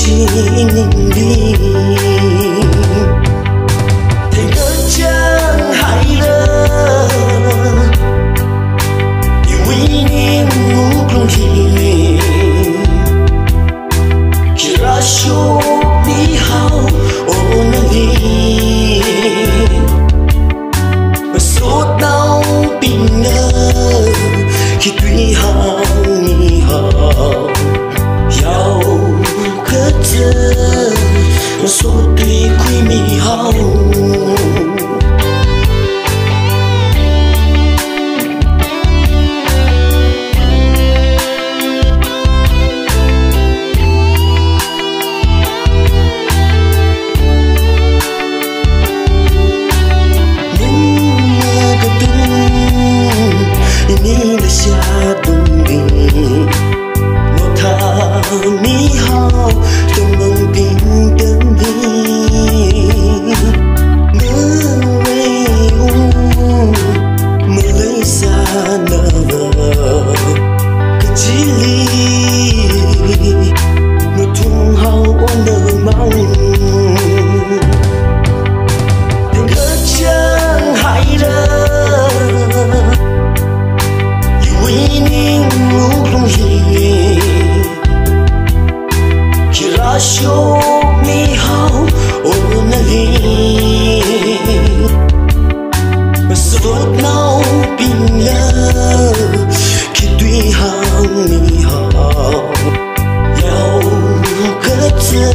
chỉ nhìn đi thành cơn chẳng hay lỡ yêu quý niềm ngủ lòng thì khi ra số đi hao ôn đi mà số đau bình ngờ khi tuy hàng mi hao giàu cất giơ mà số tuy quy mi hao mi hao trong lòng tình đơn đi mưa về mưa lấy xa nở cứ chỉ ly mưa thung hao ôn nở mong tình cớ chẳng hay lỡ yêu quý niềm ngủ lòng hiền show me how only mà suốt nào bình lơ khi tuy hàng mi hao giàu cất giơ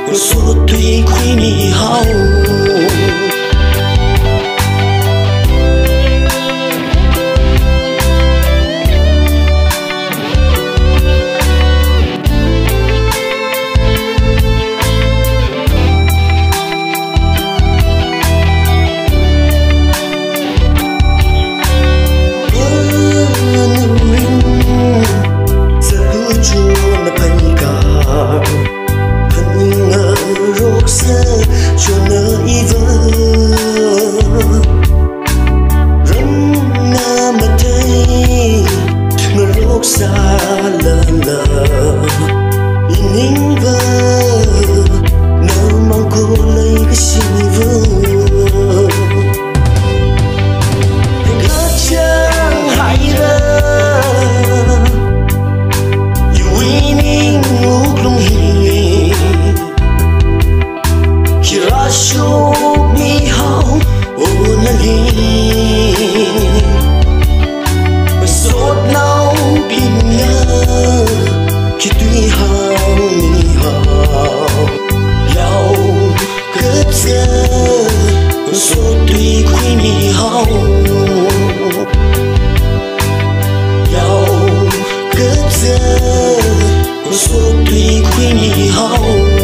mà suốt tuy quy mi hao cho nơi vỡ râm na mà thấy người lúc xa lờ lờ nín vỡ nào mong cô lấy cái xin vỡ ngỡ chẳng hay lỡ yêu quý nín ngủ lòng hiền show me how only mà suốt nào bình ngờ khi tuy hàng mi hao giàu cất giơ mà suốt tuy quy mi hao giàu cất giơ mà suốt tuy quy mi hao